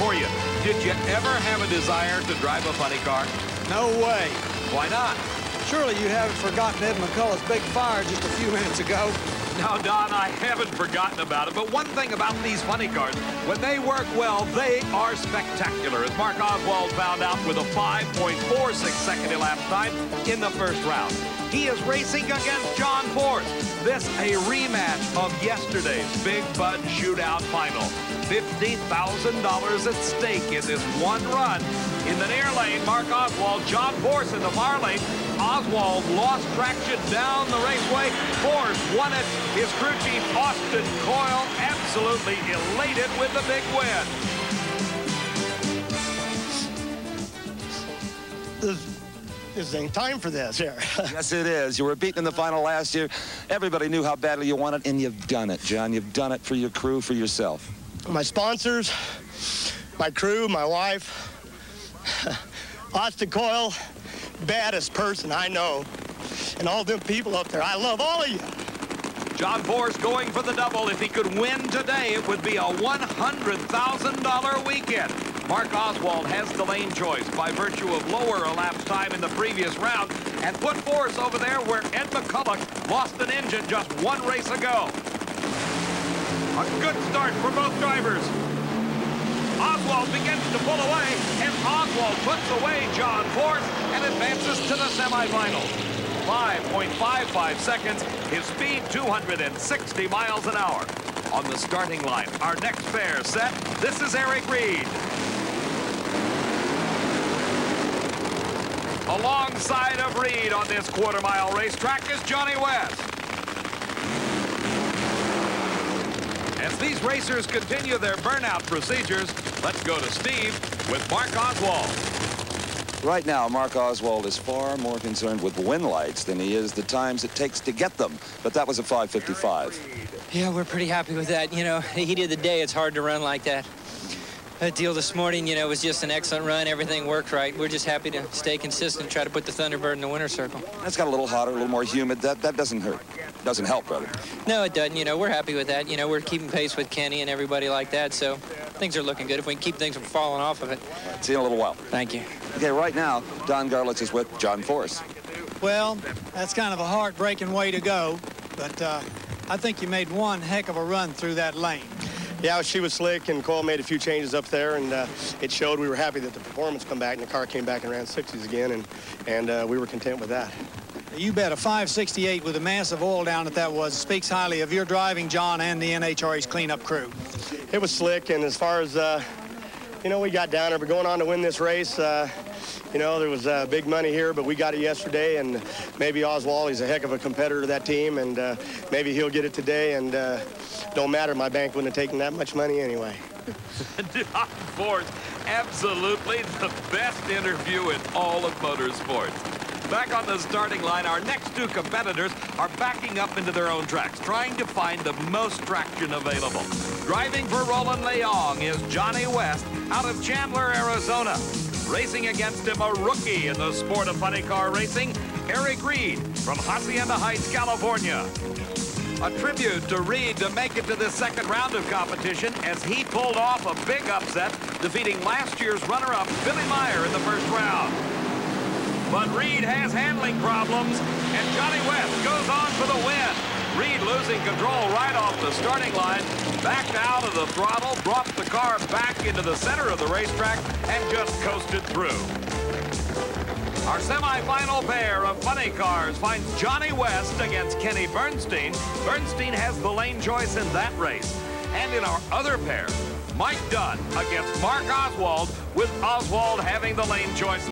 for you. Did you ever have a desire to drive a funny car? No way. Why not? Surely you haven't forgotten Ed McCullough's big fire just a few minutes ago. No, Don, I haven't forgotten about it. But one thing about these funny cars, when they work well, they are spectacular, as Mark Oswald found out with a 5.46 second elapsed time in the first round. He is racing against John Force. This a rematch of yesterday's Big Bud Shootout final. $50,000 at stake in this one run. In the near lane, Mark Oswald, John Force in the far lane. Oswald lost traction down the raceway. Force won it. His crew chief, Austin Coyle, absolutely elated with the big win. This ain't time for this here. Yes, it is. You were beaten in the final last year. Everybody knew how badly you wanted, and you've done it, John. You've done it for your crew, for yourself. My sponsors, my crew, my wife, Austin Coyle, baddest person I know, and all them people up there. I love all of you. John Force going for the double. If he could win today, it would be a $100,000 weekend. Mark Oswald has the lane choice by virtue of lower elapsed time in the previous round and put Force over there where Ed McCullough lost an engine just one race ago. A good start for both drivers. Oswald begins to pull away, and Oswald puts away John Force and advances to the semifinals. 5.55 seconds, his speed 260 miles an hour. On the starting line, our next pair set, this is Eric Reed. Alongside of Reed on this quarter-mile racetrack is Johnny West. As these racers continue their burnout procedures, let's go to Steve with Mark Oswald. Right now, Mark Oswald is far more concerned with win lights than he is the times it takes to get them. But that was a 5:55. Yeah, we're pretty happy with that. You know, he did the day. It's hard to run like that. That deal this morning, you know, was just an excellent run. Everything worked right. We're just happy to stay consistent, try to put the Thunderbird in the winner's circle. It's got a little hotter, a little more humid. That doesn't hurt. Doesn't help, brother. No, it doesn't. You know, we're happy with that. You know, we're keeping pace with Kenny and everybody like that, so things are looking good. If we can keep things from falling off of it. Right, see you in a little while. Thank you. Okay, right now, Don Garlitz is with John Force. Well, that's kind of a heartbreaking way to go, but I think you made one heck of a run through that lane. Yeah, she was slick, and Cole made a few changes up there, and it showed. We were happy that the performance come back, and the car came back and ran 60s again, and we were content with that. You bet a 568 with a massive oil down that was speaks highly of your driving, John, and the NHRA's cleanup crew. It was slick, and as far as, you know, we got down there, but going on to win this race, you know, there was big money here, but we got it yesterday, and maybe Oswald, he's a heck of a competitor to that team, and maybe he'll get it today, and don't matter, my bank wouldn't have taken that much money anyway. John Force, absolutely the best interview in all of motorsports. Back on the starting line, our next two competitors are backing up into their own tracks, trying to find the most traction available. Driving for Roland Leong is Johnny West out of Chandler, Arizona. Racing against him, a rookie in the sport of funny car racing, Eric Reed from Hacienda Heights, California. A tribute to Reed to make it to this second round of competition as he pulled off a big upset, defeating last year's runner-up, Billy Meyer, in the first round. But Reed has handling problems, and Johnny West goes on for the win. Reed losing control right off the starting line, backed out of the throttle, brought the car back into the center of the racetrack, and just coasted through. Our semifinal pair of funny cars finds Johnny West against Kenny Bernstein. Bernstein has the lane choice in that race. And in our other pair, Mike Dunn against Mark Oswald, with Oswald having the lane choice.